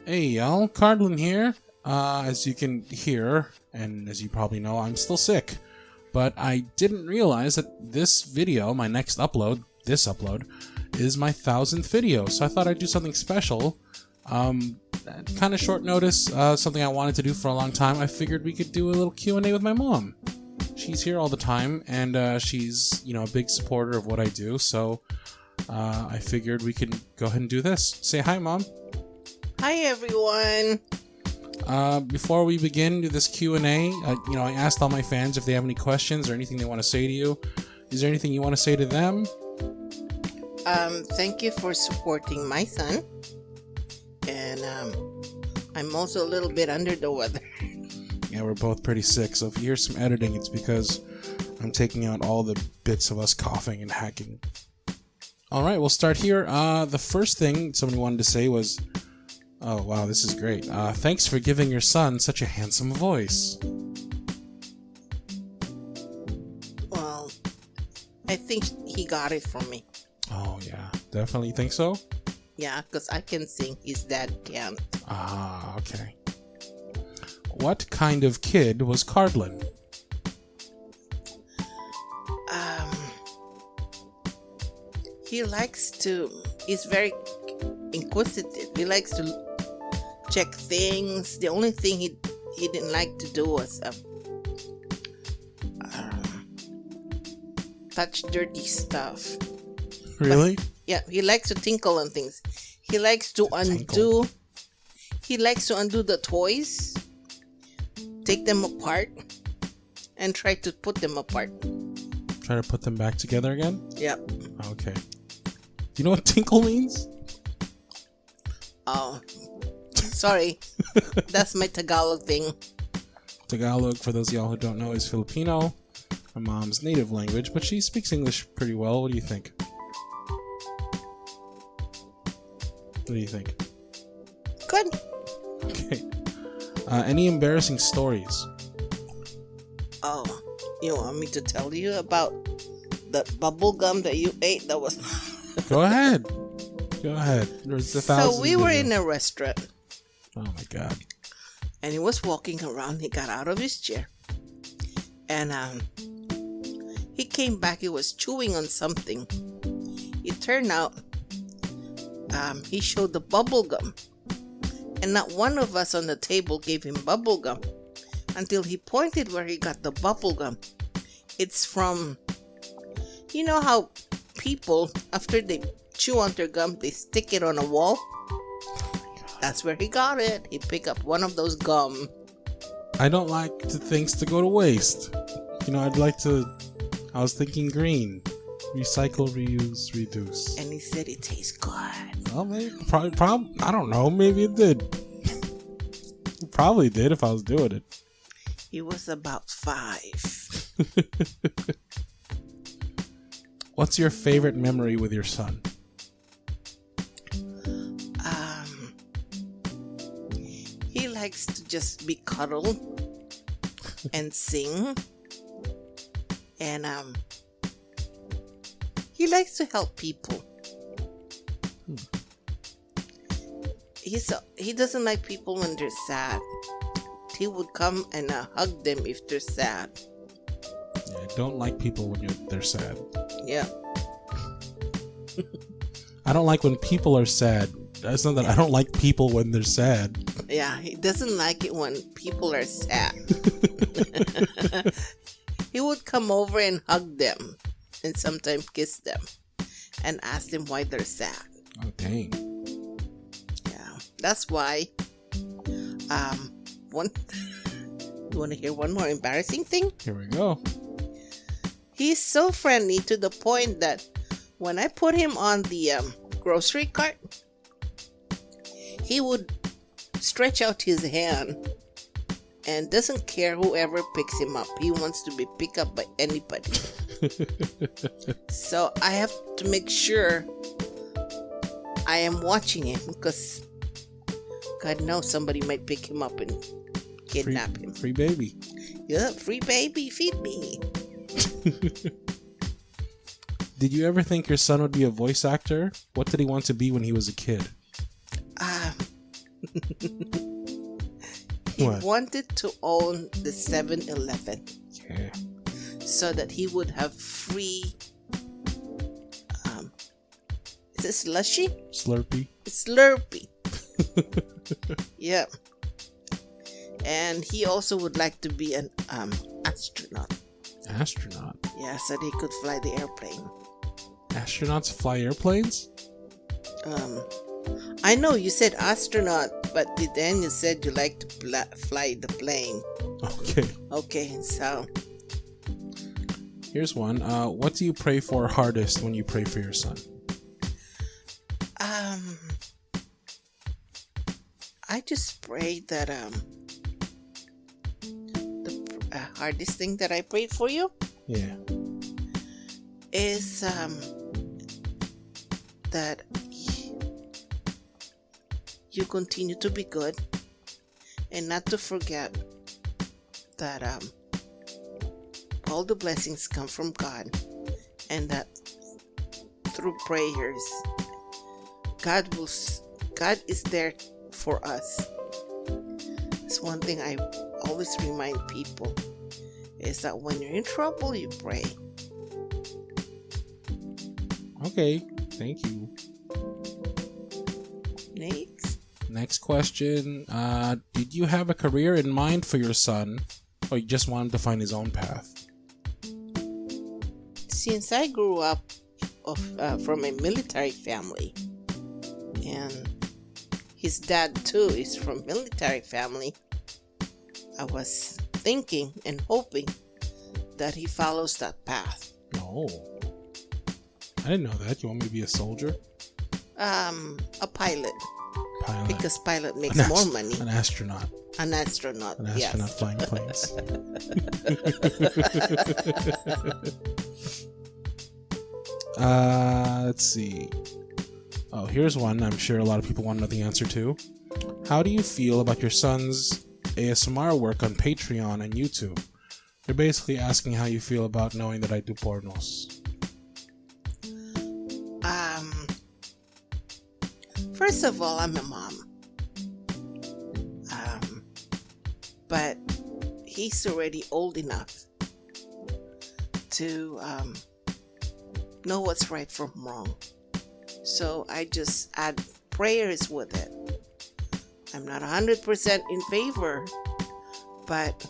Hey y'all, Cardlin here. As you can hear, and as you probably know, I'm still sick. But I didn't realize that this video, my next upload, is my 1000th video. So I thought I'd do something special. Kind of short notice, something I wanted to do for a long time. I figured we could do a little Q&A with my mom. She's here all the time, and she's, a big supporter of what I do. So I figured we could go ahead and do this. Say hi, Mom. Hi, everyone. Before we begin this Q&A, I asked all my fans if they have any questions or anything they want to say to you. Is there anything you want to say to them? Thank you for supporting my son. And I'm also a little bit under the weather. Yeah, we're both pretty sick, so if you hear some editing, it's because I'm taking out all the bits of us coughing and hacking. Alright, we'll start here. The first thing somebody wanted to say was, oh wow, this is great. Thanks for giving your son such a handsome voice. Well, I think he got it from me. Oh yeah, definitely think so? Yeah, because I can sing, his dad can't. Ah, okay. What kind of kid was Cardlin? He's very inquisitive. He likes to check things. The only thing he didn't like to do was touch dirty stuff. Really? But, yeah, he likes to tinkle on things. He likes to undo. He likes to undo the toys, take them apart, and try to put them apart. Try to put them back together again? Yep. Okay. Do you know what tinkle means? Oh, sorry. That's my Tagalog thing. Tagalog, for those of y'all who don't know, is Filipino. My mom's native language, but she speaks English pretty well. What do you think? What do you think? Good. Okay. Any embarrassing stories? Oh, you want me to tell you about the bubble gum that you ate that was... Go ahead. Go ahead. There's 1,000 So we were in a restaurant. Oh my god. And he was walking around. He got out of his chair. And he came back. He was chewing on something. It turned out he showed the bubble gum. And not one of us on the table gave him bubble gum until he pointed where he got the bubble gum. It's from, you know how people, after they chew on their gum, they stick it on a wall? That's where he got it. He picked up one of those gum. I don't like things to go to waste. I was thinking green. Recycle, reuse, reduce. And he said it tastes good. Well, maybe, probably, I don't know. Maybe it did. It probably did if I was doing it. He was about 5. What's your favorite memory with your son? He likes to just be cuddled and sing. And he likes to help people. He doesn't like people when they're sad. He would come and hug them if they're sad. Yeah, I don't like people when they're sad. Yeah. I don't like when people are sad. It's not that I don't like people when they're sad. Yeah, he doesn't like it when people are sad. He would come over and hug them and sometimes kiss them and ask them why they're sad. Oh, dang. Yeah, that's why. You want to hear one more embarrassing thing? Here we go. He's so friendly to the point that when I put him on the grocery cart, he would stretch out his hand and doesn't care whoever picks him up. He wants to be picked up by anybody. So I have to make sure I am watching him because God knows somebody might pick him up and kidnap him. Free baby. Yeah, free baby, feed me. Did you ever think your son would be a voice actor? What did he want to be when he was a kid? He What? wanted to own the 7-Eleven Yeah. so that he would have free. Is it slushy? Slurpee. Slurpee. Yeah. And he also would like to be an astronaut. Astronaut. Yeah, so they could fly the airplane. Astronauts fly airplanes? I know you said astronaut, but then you said you like to fly the plane. Okay. Okay, so Here's one. What do you pray for hardest when you pray for your son? I just pray that the hardest thing that I prayed for you Yeah. is that you continue to be good and not to forget that all the blessings come from God, and that through prayers God is there for us. It's one thing I always remind people, is that when you're in trouble, you pray. Okay. Thank you. Next question. Did you have a career in mind for your son, or you just want him to find his own path? Since I grew up from a military family, and his dad too is from military family, I was thinking and hoping that he follows that path. Oh. I didn't know that. You want me to be a soldier? A pilot. Pilot. Because pilot makes more money. An astronaut. An astronaut. An astronaut Yes. flying planes. Let's see. Oh, here's one I'm sure a lot of people want to know the answer to. How do you feel about your son's ASMR work on Patreon and YouTube? They're basically asking how you feel about knowing that I do pornos. First of all, I'm a mom. But he's already old enough to know what's right from wrong. So I just add prayers with it. I'm not 100% in favor, but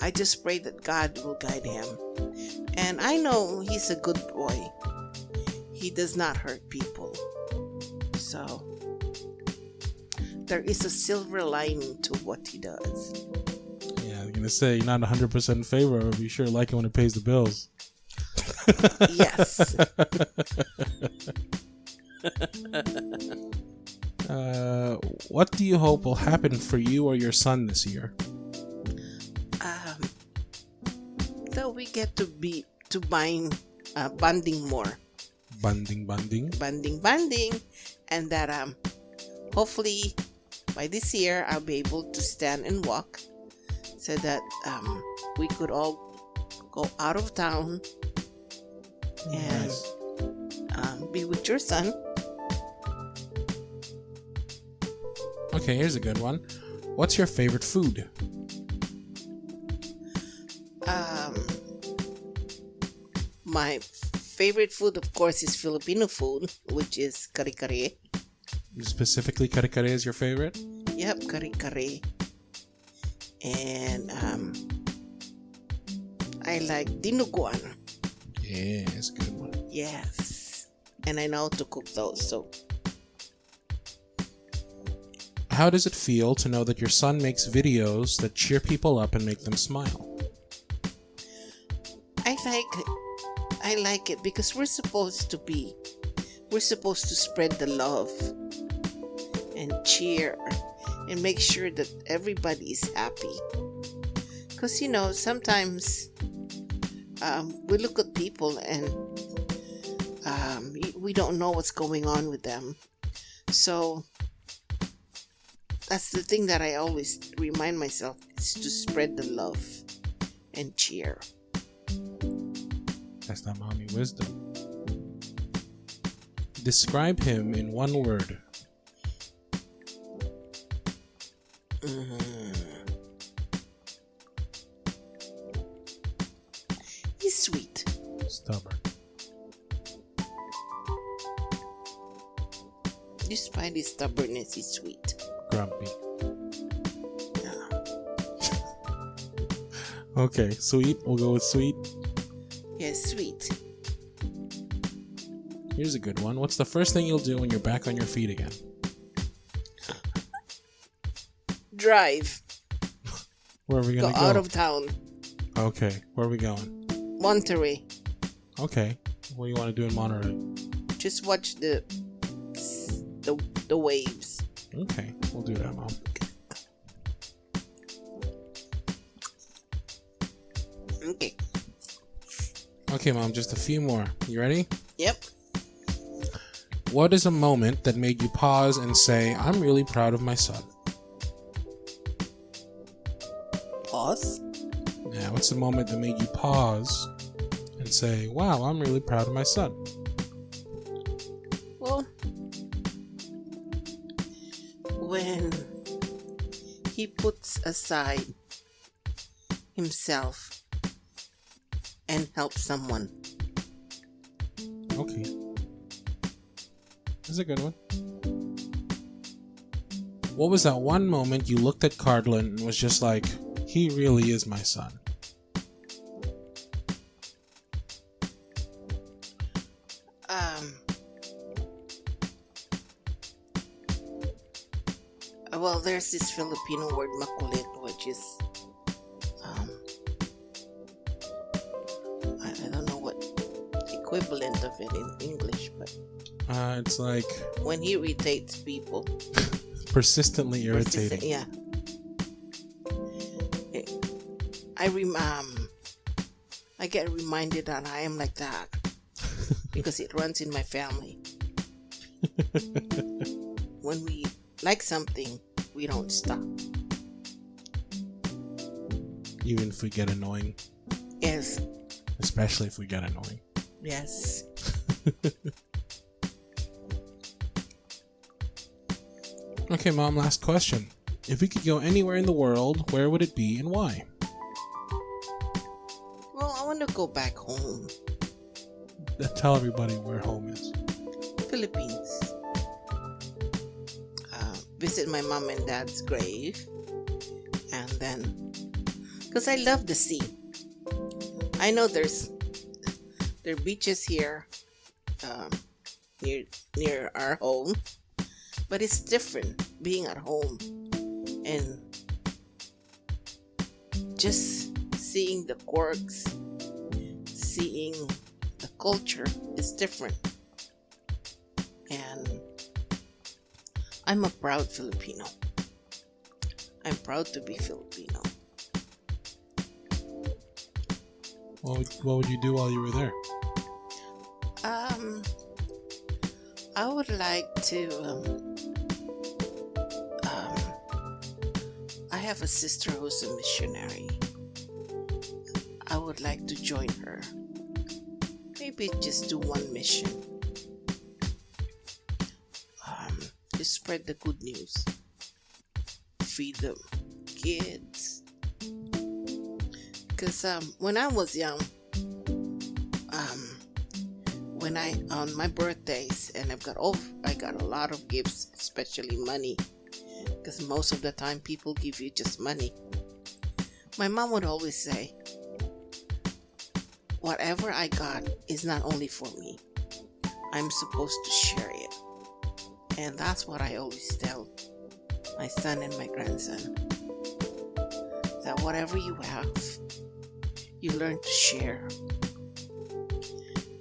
I just pray that God will guide him. And I know he's a good boy. He does not hurt people. So there is a silver lining to what he does. Yeah, I'm gonna say you're not 100% in favor, but you sure like it when it pays the bills. Yes. What do you hope will happen for you or your son this year? That we get to bonding more. Bonding. Bonding, and that hopefully by this year I'll be able to stand and walk, so that we could all go out of town and be with your son. Okay, here's a good one. What's your favorite food? My favorite food, of course, is Filipino food, which is kare-kare. Specifically, kare-kare is your favorite? Yep, kare-kare. And I like dinuguan. Yeah, it's a good one. Yes. And I know how to cook those, so. How does it feel to know that your son makes videos that cheer people up and make them smile? I like it because we're supposed to spread the love and cheer and make sure that everybody is happy. Because, sometimes we look at people and we don't know what's going on with them. So that's the thing that I always remind myself, is to spread the love and cheer. That's that mommy wisdom. Describe him in one word. He's sweet. Stubborn. Despite his stubbornness, he's sweet. Grumpy. Yeah. Okay, sweet. We'll go with sweet. Yes, sweet. Here's a good one. What's the first thing you'll do when you're back on your feet again? Drive. Where are we Go gonna go? out of town. Okay, where are we going? Monterey. Okay, what do you want to do in Monterey? Just watch the waves. Okay, we'll do that, Mom. Okay. Okay, Mom, just a few more. You ready? Yep. What is a moment that made you pause and say, I'm really proud of my son? Pause. Yeah, what's the moment that made you pause and say, wow, I'm really proud of my son? Well, when he puts aside himself and helps someone. Okay. That's a good one. What was that one moment you looked at Cardlin and was just like, he really is my son? Well, there's this Filipino word makulit, which is I don't know what equivalent of it in English, but It's like when he irritates people. persistently irritating. Yeah. I get reminded that I am like that because it runs in my family. When we like something, we don't stop. Even if we get annoying. Yes. Especially if we get annoying. Yes. Okay, Mom, last question. If we could go anywhere in the world, where would it be and why? Well, I want to go back home. Tell everybody where home is. Philippines. Visit my mom and dad's grave. And then, because I love the sea. I know there are beaches here near our home, but it's different being at home and just seeing the quirks, seeing the culture is different. And I'm a proud Filipino. I'm proud to be Filipino. What would you do while you were there? I would like to. I have a sister who's a missionary. I would like to join her. Maybe just do one mission. To spread the good news. Feed the kids. Because when I was young, when on my birthdays, and I got a lot of gifts, especially money, because most of the time people give you just money. My mom would always say, whatever I got is not only for me. I'm supposed to share it. And that's what I always tell my son and my grandson. That whatever you have, you learn to share.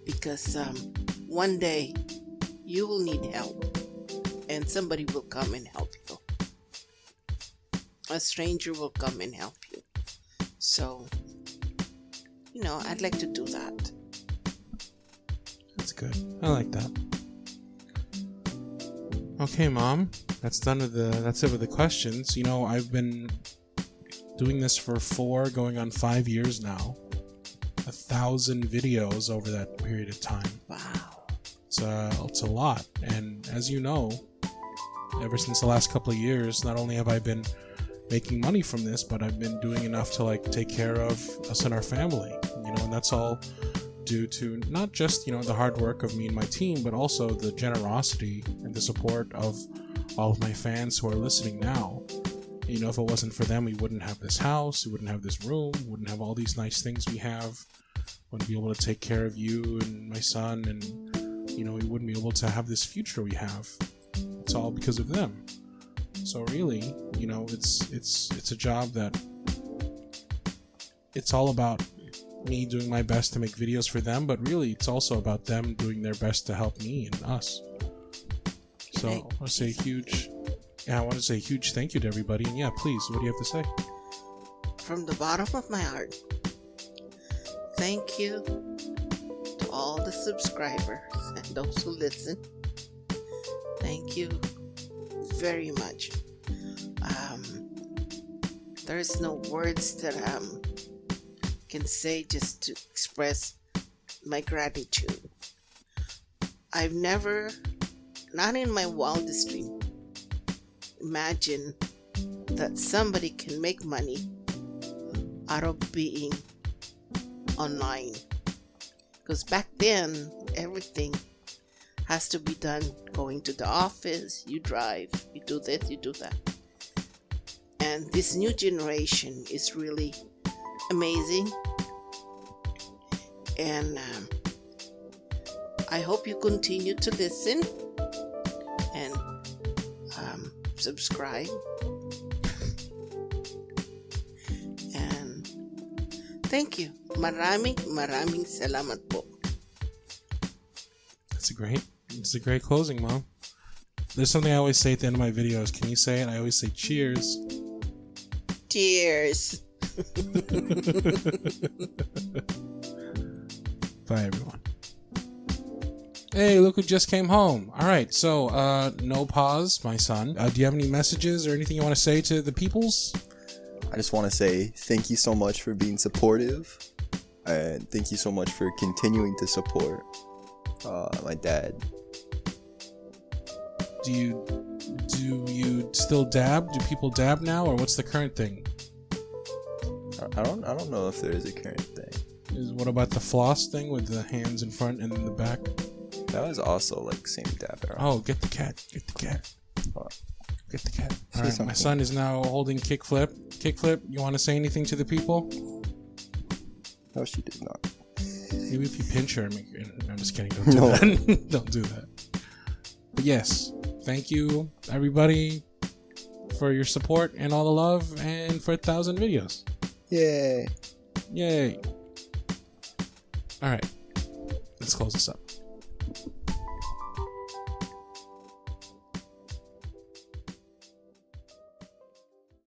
Because one day you will need help and somebody will come and help you. A stranger will come and help you. So, I'd like to do that. That's good. I like that. Okay, Mom. That's it with the questions. I've been doing this for 4 going on 5 years now. 1,000 videos over that period of time. Wow. It's a lot. And as you know, ever since the last couple of years, not only have I been making money from this, but I've been doing enough to like take care of us and our family, and that's all due to not just, the hard work of me and my team, but also the generosity and the support of all of my fans who are listening now. If it wasn't for them, we wouldn't have this house, we wouldn't have this room, wouldn't have all these nice things we have, wouldn't be able to take care of you and my son, and, we wouldn't be able to have this future we have. It's all because of them. So really, it's a job that it's all about me doing my best to make videos for them, but really it's also about them doing their best to help me and us. So I want to say a huge thank you to everybody, and please, what do you have to say? From the bottom of my heart, thank you to all the subscribers and those who listen. Thank you very much. There's no words that can say just to express my gratitude. I've never, not in my wildest dream, imagined that somebody can make money out of being online. Because back then, everything has to be done going to the office, you drive, you do this, you do that. And this new generation is really amazing. And I hope you continue to listen and subscribe. And thank you. Maraming salamat po. It's a great closing, Mom. There's something I always say at the end of my videos. Can you say it? I always say cheers. Cheers. Bye, everyone. Hey, look who just came home. All right, so no pause, my son. Do you have any messages or anything you want to say to the peoples? I just want to say thank you so much for being supportive, and thank you so much for continuing to support my dad. Do you still dab? Do people dab now, or what's the current thing? I don't know if there is a current thing. What about the floss thing with the hands in front and in the back? That was also like same dab era. Oh, get the cat. Get the cat. Get the cat. All right, something. my son is now holding kickflip. Kickflip, you want to say anything to the people? No, she did not. Maybe if you pinch her. I'm just kidding. Don't do that. Don't do that. But yes, thank you, everybody, for your support and all the love, and for 1,000 videos. Yay. Yay. All right. Let's close this up.